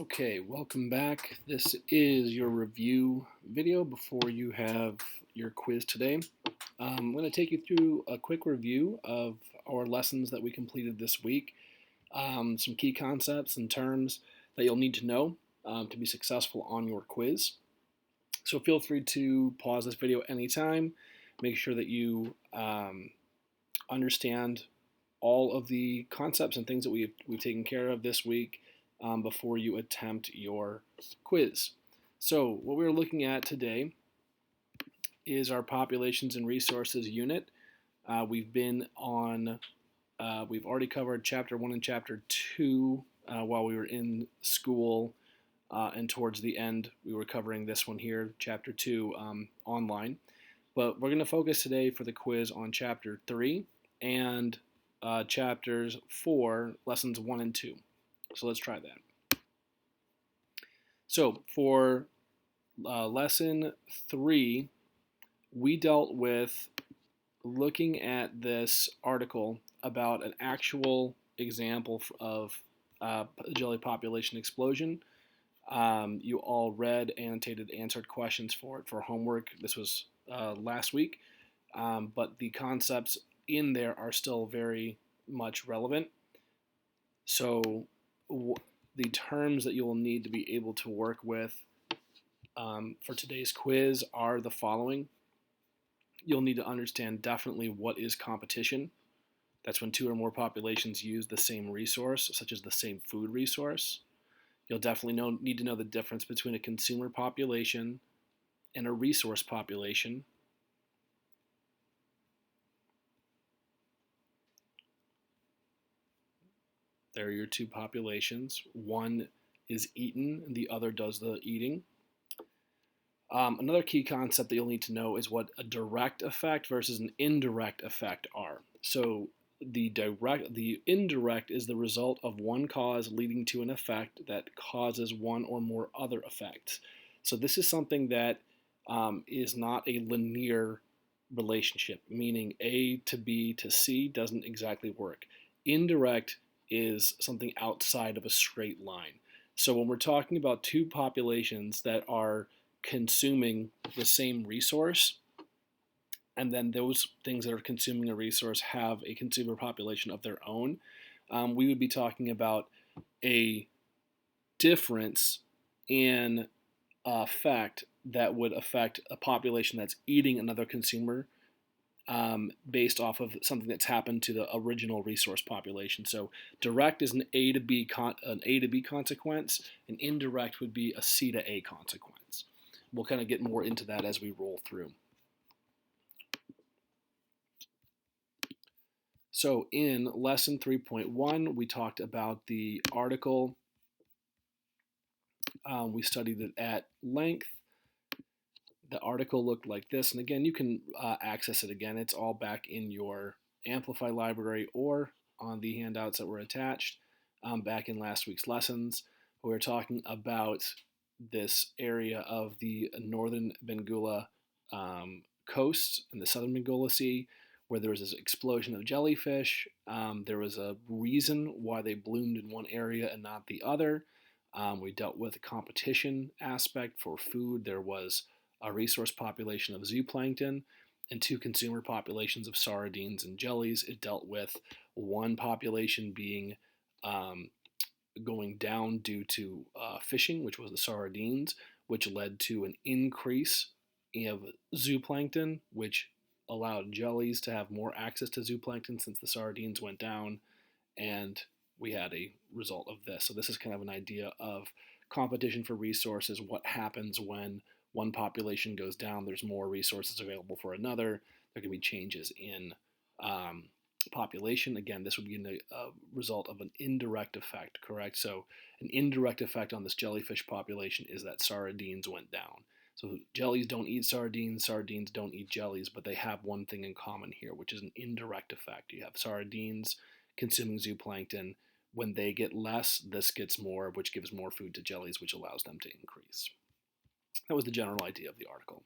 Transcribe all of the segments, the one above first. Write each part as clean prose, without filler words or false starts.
Okay, welcome back. This is your review video before you have your quiz today. I'm going to take you through a quick review of our lessons that we completed this week, some key concepts and terms that you'll need to know to be successful on your quiz. So feel free to pause this video anytime. Make sure that you understand all of the concepts and things that we've taken care of this week before you attempt your quiz. So what we're looking at today is our populations and resources unit. We've already covered chapter 1 and chapter 2 while we were in school, and towards the end we were covering this one here, chapter 2, online. But we're going to focus today for the quiz on chapter 3 and chapters 4, lessons 1 and 2. So let's try that. So for lesson 3, we dealt with looking at this article about an actual example of jelly population explosion. You all read, annotated, answered questions for it for homework. This was last week, but the concepts in there are still very much relevant. So the terms that you will need to be able to work with for today's quiz are the following. You'll need to understand definitely what is competition. That's when two or more populations use the same resource, such as the same food resource. You'll definitely need to know the difference between a consumer population and a resource population. There are your two populations. One is eaten, and the other does the eating. Another key concept that you'll need to know is what a direct effect versus an indirect effect are. So the indirect is the result of one cause leading to an effect that causes one or more other effects. So this is something that is not a linear relationship, meaning A to B to C doesn't exactly work. Indirect is something outside of a straight line. So when we're talking about two populations that are consuming the same resource, and then those things that are consuming a resource have a consumer population of their own, we would be talking about a difference in effect that would affect a population that's eating another consumer based off of something that's happened to the original resource population. So direct is an A to B consequence, and indirect would be a C to A consequence. We'll kind of get more into that as we roll through. So in lesson 3.1, we talked about the article. We studied it at length. The article looked like this, and again, you can access it again. It's all back in your Amplify library or on the handouts that were attached back in last week's lessons. We were talking about this area of the northern Benguela coast and the southern Benguela Sea, where there was this explosion of jellyfish. There was a reason why they bloomed in one area and not the other. We dealt with the competition aspect for food. There was a resource population of zooplankton and two consumer populations of sardines and jellies. It dealt with one population being going down due to fishing, which was the sardines, which led to an increase of zooplankton, which allowed jellies to have more access to zooplankton since the sardines went down, and we had a result of this. So this is kind of an idea of competition for resources, what happens when one population goes down, there's more resources available for another, there can be changes in population. Again, this would be a result of an indirect effect, correct? So an indirect effect on this jellyfish population is that sardines went down. So jellies don't eat sardines, sardines don't eat jellies, but they have one thing in common here, which is an indirect effect. You have sardines consuming zooplankton. When they get less, this gets more, which gives more food to jellies, which allows them to increase. That was the general idea of the article.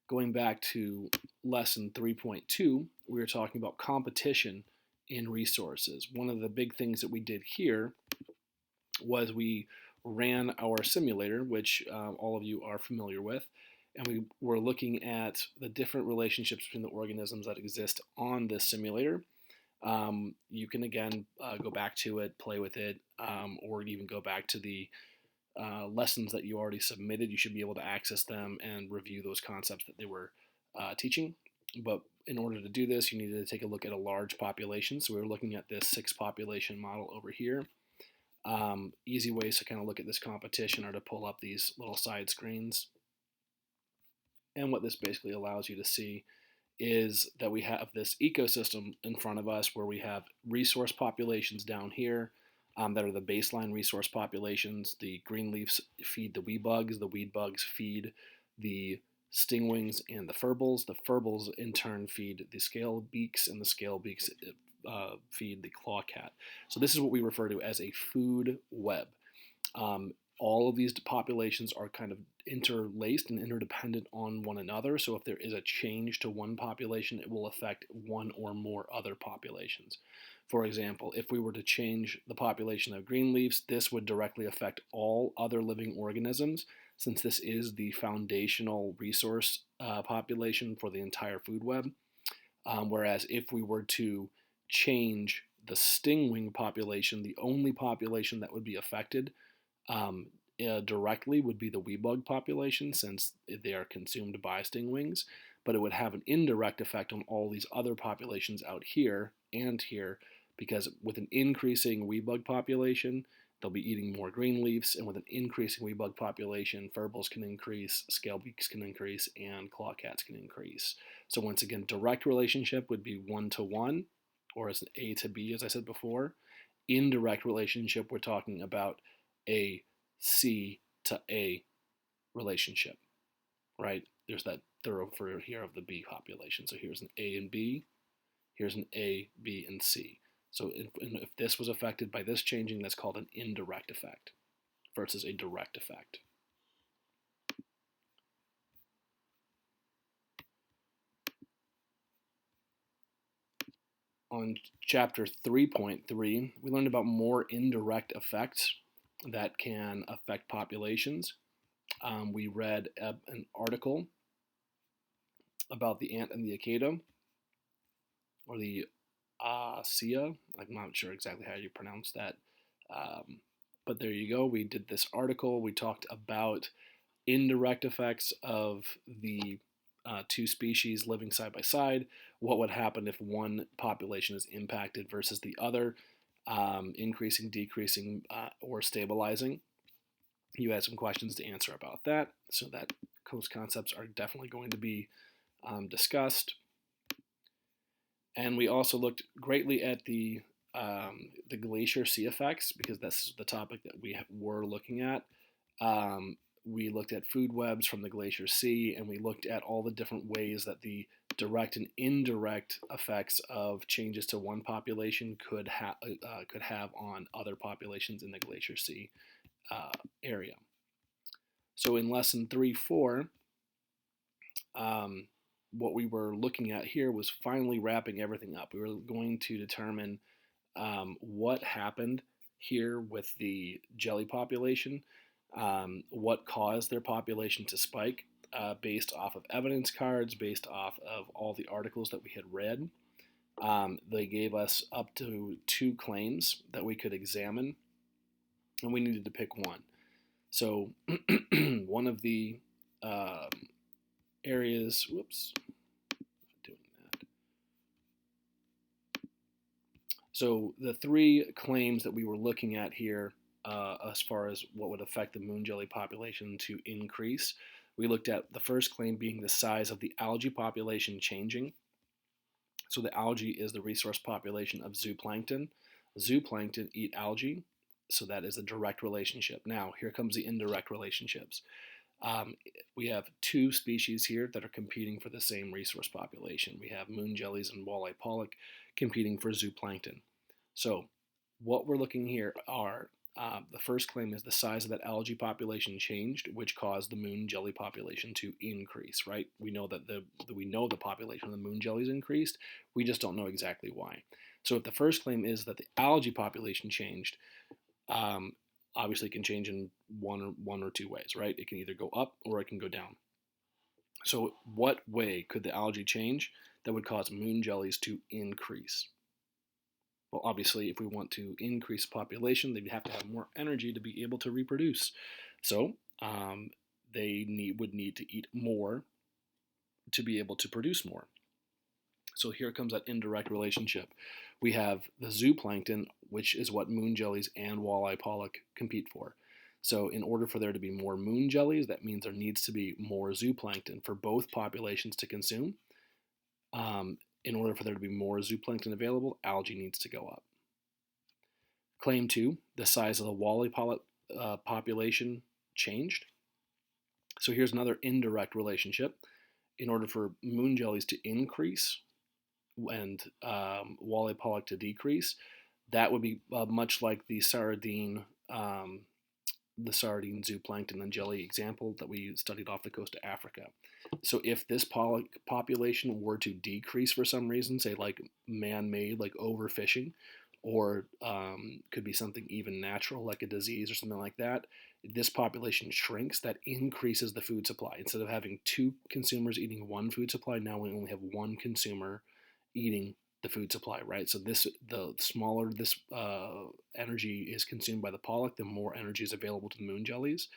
Going back to lesson 3.2, we were talking about competition in resources. One of the big things that we did here was we ran our simulator, which all of you are familiar with, and we were looking at the different relationships between the organisms that exist on this simulator. You can again go back to it, play with it, or even go back to the lessons that you already submitted. You should be able to access them and review those concepts that they were teaching. But in order to do this, you needed to take a look at a large population. So we were looking at this 6 population model over here. Easy ways to kind of look at this competition are to pull up these little side screens. And what this basically allows you to see is that we have this ecosystem in front of us where we have resource populations down here that are the baseline resource populations. The green leaves feed the weed bugs feed the stingwings and the furbles. The furbles in turn feed the scale beaks, and the scale beaks feed the clawcat. So this is what we refer to as a food web. Um, all of these populations are kind of interlaced and interdependent on one another. So if there is a change to one population, it will affect one or more other populations. For example, if we were to change the population of green leaves, this would directly affect all other living organisms, since this is the foundational resource population for the entire food web. Whereas if we were to change the stingwing population, the only population that would be affected um, directly would be the wee bug population, since they are consumed by stingwings, but it would have an indirect effect on all these other populations out here and here, because with an increasing wee bug population, they'll be eating more green leaves, and with an increasing wee bug population, furbles can increase, scale beaks can increase, and clawcats can increase. So once again, direct relationship would be 1-to-1, or as A to B, as I said before. Indirect relationship, we're talking about a C to A relationship, right? There's that thoroughfare here of the B population. So here's an A and B, here's an A, B, and C. So if this was affected by this changing, that's called an indirect effect versus a direct effect. On chapter 3.3, we learned about more indirect effects that can affect populations. We read an article about the ant and the cicada, or the Sia. I'm not sure exactly how you pronounce that. But there you go. We did this article. We talked about indirect effects of the two species living side by side. What would happen if one population is impacted versus the other, increasing, decreasing, or stabilizing. You had some questions to answer about that, so that those concepts are definitely going to be discussed. And we also looked greatly at the glacier sea effects, because that's the topic that we were looking at. We looked at food webs from the glacier sea, and we looked at all the different ways that the direct and indirect effects of changes to one population could have on other populations in the glacier sea area. So in lesson 3.4, what we were looking at here was finally wrapping everything up. We were going to determine what happened here with the jelly population, what caused their population to spike, based off of evidence cards, based off of all the articles that we had read. They gave us up to 2 claims that we could examine, and we needed to pick one. So one of the areas, whoops, not doing that. So the 3 claims that we were looking at here, as far as what would affect the moon jelly population to increase, we looked at the first claim being the size of the algae population changing. So the algae is the resource population of zooplankton. Zooplankton eat algae, so that is a direct relationship. Now, here comes the indirect relationships. We have 2 species here that are competing for the same resource population. We have moon jellies and walleye pollock competing for zooplankton. So what we're looking here are, the first claim is the size of that algae population changed, which caused the moon jelly population to increase, right? We know that we know the population of the moon jellies increased. We just don't know exactly why. So if the first claim is that the algae population changed, obviously can change in one or two ways, right? It can either go up or it can go down. So what way could the algae change that would cause moon jellies to increase? Well, obviously, if we want to increase population, they'd have to have more energy to be able to reproduce. So they would need to eat more to be able to produce more. So here comes that indirect relationship. We have the zooplankton, which is what moon jellies and walleye pollock compete for. So in order for there to be more moon jellies, that means there needs to be more zooplankton for both populations to consume. In order for there to be more zooplankton available, algae needs to go up. Claim 2, the size of the walleye pollock population changed. So here's another indirect relationship. In order for moon jellies to increase and walleye pollock to decrease, that would be much like the sardine zooplankton and jelly example that we studied off the coast of Africa. So if this pollock population were to decrease for some reason, say like man-made, like overfishing, or could be something even natural like a disease or something like that, this population shrinks, that increases the food supply. Instead of having two consumers eating one food supply, now we only have one consumer eating the food supply, right? So the smaller this energy is consumed by the pollock, the more energy is available to the moon jellies.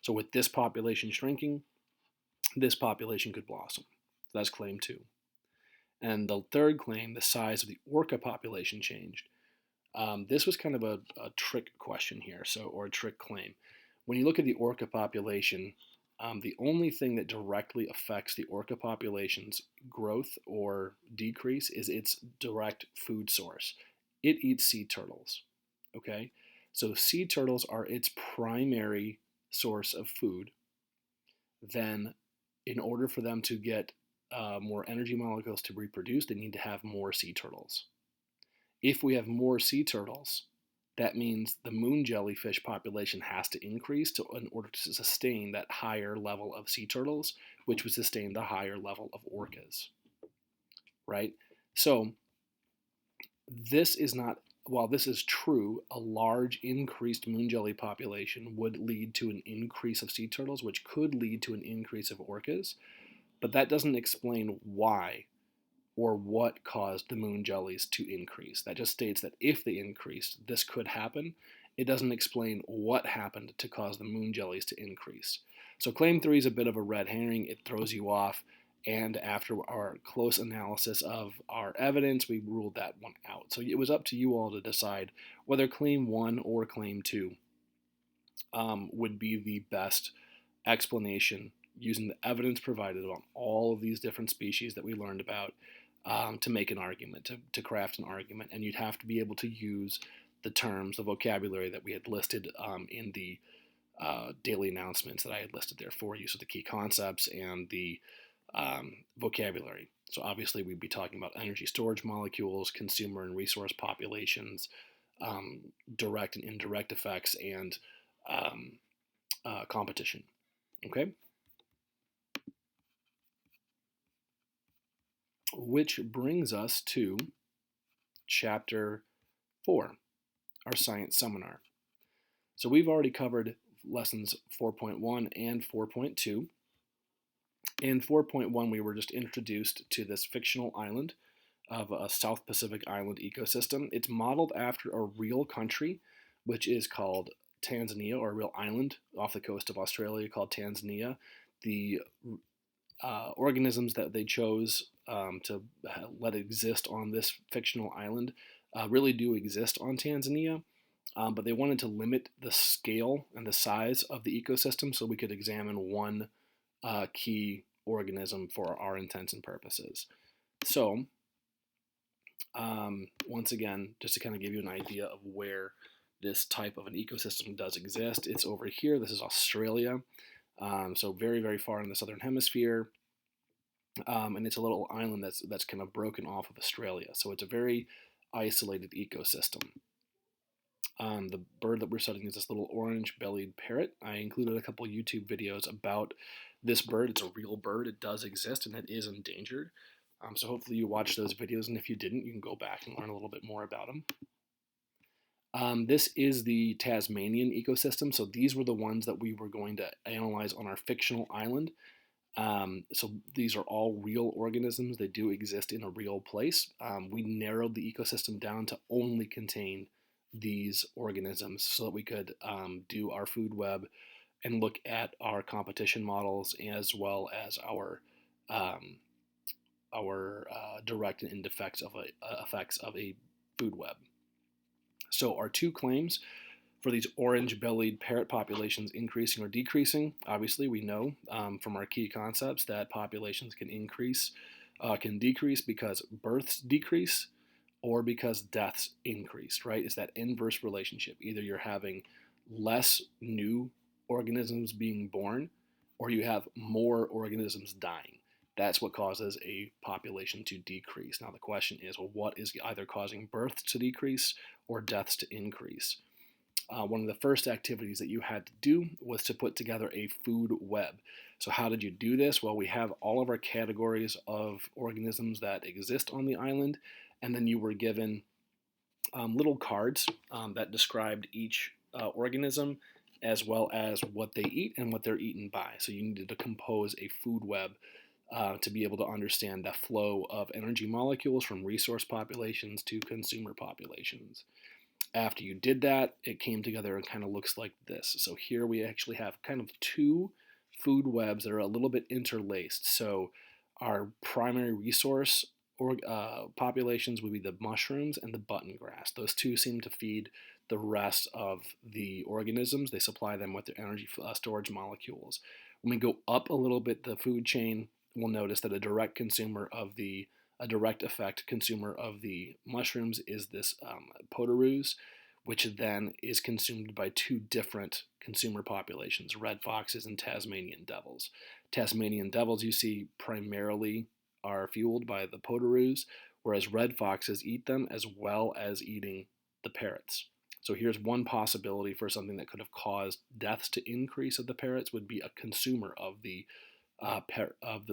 So with this population shrinking, this population could blossom. So that's claim 2. And the third claim, the size of the orca population changed. This was kind of a trick question here, or a trick claim. When you look at the orca population, the only thing that directly affects the orca population's growth or decrease is its direct food source. It eats sea turtles. Okay, so sea turtles are its primary source of food. Then, in order for them to get more energy molecules to reproduce, they need to have more sea turtles. If we have more sea turtles, that means the moon jellyfish population has to increase in order to sustain that higher level of sea turtles, which would sustain the higher level of orcas, right? So this is not, while this is true, a large increased moon jelly population would lead to an increase of sea turtles, which could lead to an increase of orcas, but that doesn't explain why or what caused the moon jellies to increase. That just states that if they increased, this could happen. It doesn't explain what happened to cause the moon jellies to increase. So claim 3 is a bit of a red herring. It throws you off, and after our close analysis of our evidence, we ruled that one out. So it was up to you all to decide whether claim 1 or claim 2 would be the best explanation using the evidence provided on all of these different species that we learned about to make an argument, to craft an argument. And you'd have to be able to use the terms, the vocabulary that we had listed in the daily announcements that I had listed there for you. So the key concepts and the vocabulary. So obviously we'd be talking about energy storage molecules, consumer and resource populations, direct and indirect effects, and competition. Okay? Which brings us to Chapter 4, our science seminar. So we've already covered lessons 4.1 and 4.2. In 4.1, we were just introduced to this fictional island of a South Pacific island ecosystem. It's modeled after a real country, which is called Tanzania, or a real island off the coast of Australia called Tanzania. The organisms that they chose to let exist on this fictional island really do exist on Tanzania, but they wanted to limit the scale and the size of the ecosystem so we could examine one key organism for our intents and purposes. So, once again, just to kind of give you an idea of where this type of an ecosystem does exist, it's over here. This is Australia. So very, very far in the southern hemisphere. And it's a little island that's kind of broken off of Australia. So it's a very isolated ecosystem. The bird that we're studying is this little orange-bellied parrot. I included a couple YouTube videos about this bird. It's a real bird. It does exist, and it is endangered. So hopefully you watched those videos, and if you didn't, you can go back and learn a little bit more about them. This is the Tasmanian ecosystem. So these were the ones that we were going to analyze on our fictional island. So these are all real organisms. They do exist in a real place. We narrowed the ecosystem down to only contain these organisms so that we could do our food web and look at our competition models as well as um, our direct and indirect effects of a food web. So our two claims for these orange-bellied parrot populations increasing or decreasing. Obviously, we know from our key concepts that populations can decrease because births decrease or because deaths increase, right? It's that inverse relationship. Either you're having less new organisms being born or you have more organisms dying. That's what causes a population to decrease. Now, the question is, well, what is either causing births to decrease or deaths to increase? One of the first activities that you had to do was to put together a food web. So, how did you do this? Well, we have all of our categories of organisms that exist on the island, and then you were given little cards that described each organism as well as what they eat and what they're eaten by. So, you needed to compose a food web to be able to understand the flow of energy molecules from resource populations to consumer populations. After you did that, it came together and kind of looks like this. So here we actually have kind of two food webs that are a little bit interlaced. So our primary resource populations would be the mushrooms and the button grass. Those two seem to feed the rest of the organisms. They supply them with their energy storage molecules. When we go up a little bit the food chain, we'll notice that a direct effect consumer of the mushrooms is this potoroo, which then is consumed by two different consumer populations, red foxes and Tasmanian devils. Tasmanian devils, you see, primarily are fueled by the potoroo, whereas red foxes eat them as well as eating the parrots. So here's one possibility for something that could have caused deaths to increase of the parrots would be a consumer of the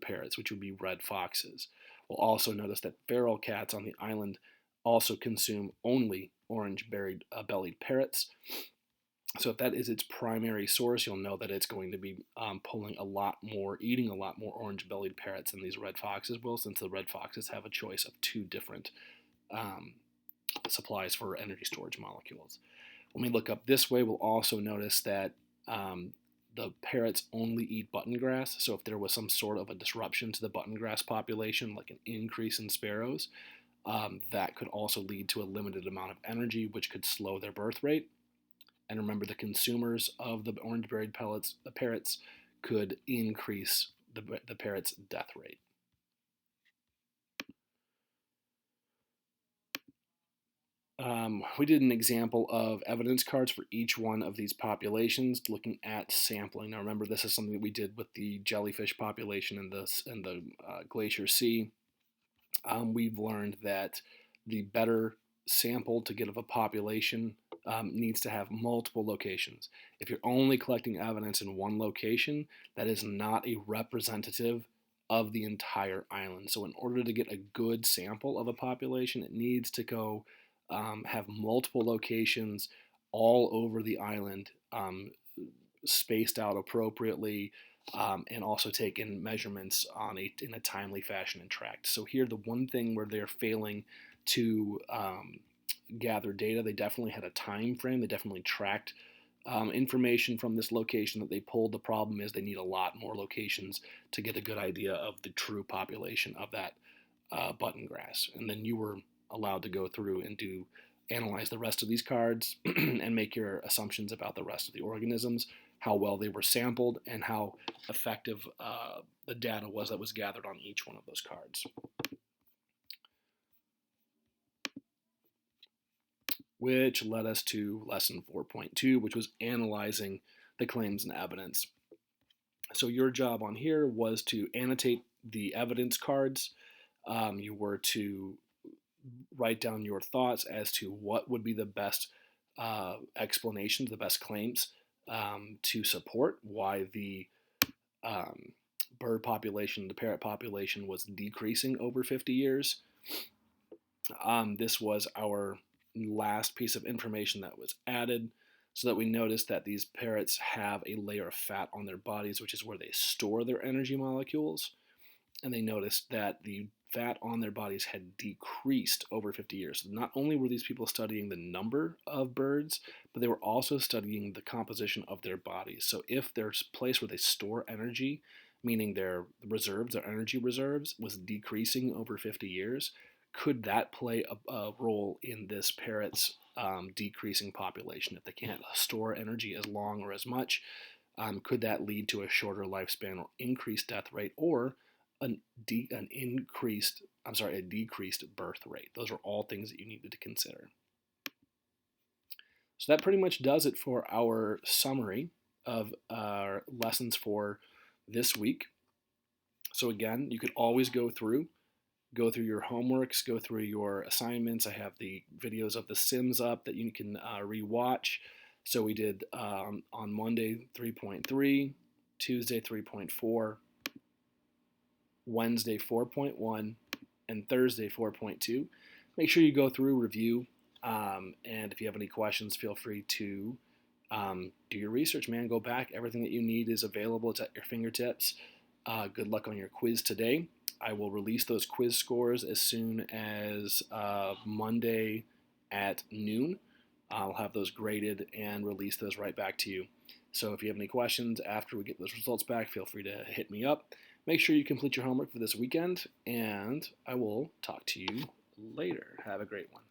parrots, which would be red foxes. We'll also notice that feral cats on the island also consume only orange-bellied parrots. So if that is its primary source, you'll know that it's going to be eating a lot more orange-bellied parrots than these red foxes will, since the red foxes have a choice of two different um, supplies for energy storage molecules. When we look up this way, we'll also notice that the parrots only eat button grass. So if there was some sort of a disruption to the button grass population, like an increase in sparrows, that could also lead to a limited amount of energy, which could slow their birth rate. And remember, the consumers of the orange-berried pellets, the parrots, could increase the parrot's death rate. We did an example of evidence cards for each one of these populations, looking at sampling. Now, remember, this is something that we did with the jellyfish population in the Glacier Sea. We've learned that the better sample to get of a population needs to have multiple locations. If you're only collecting evidence in one location, that is not a representative of the entire island. So in order to get a good sample of a population, it needs to go have multiple locations all over the island, spaced out appropriately, and also taken measurements in a timely fashion and tracked. So here, the one thing where they're failing to gather data, they definitely had a time frame. They definitely tracked information from this location that they pulled. The problem is they need a lot more locations to get a good idea of the true population of that button grass. And then you were allowed to go through and analyze the rest of these cards and make your assumptions about the rest of the organisms, how well they were sampled, and how effective the data was that was gathered on each one of those cards. Which led us to lesson 4.2, which was analyzing the claims and evidence. So your job on here was to annotate the evidence cards. You were to write down your thoughts as to what would be the best explanations, the best claims to support why the bird population, the parrot population was decreasing over 50 years. This was our last piece of information that was added, so that we noticed that these parrots have a layer of fat on their bodies, which is where they store their energy molecules. And they noticed that the fat on their bodies had decreased over 50 years. So not only were these people studying the number of birds, but they were also studying the composition of their bodies. So if there's a place where they store energy, meaning their reserves, their energy reserves, was decreasing over 50 years, could that play a role in this parrot's decreasing population? If they can't store energy as long or as much, could that lead to a shorter lifespan or increased death rate, or a decreased birth rate? Those are all things that you needed to consider. So that pretty much does it for our summary of our lessons for this week. So again, you could always go through your homeworks, go through your assignments. I have the videos of the Sims up that you can rewatch. So we did on Monday 3.3, Tuesday 3.4, Wednesday 4.1, and Thursday 4.2. Make sure you go through, review, and if you have any questions, feel free to do your research, man. Go back. Everything that you need is available. It's at your fingertips. Good luck on your quiz today. I will release those quiz scores as soon as Monday at noon. I'll have those graded and release those right back to you. So if you have any questions after we get those results back, feel free to hit me up. Make sure you complete your homework for this weekend, and I will talk to you later. Have a great one.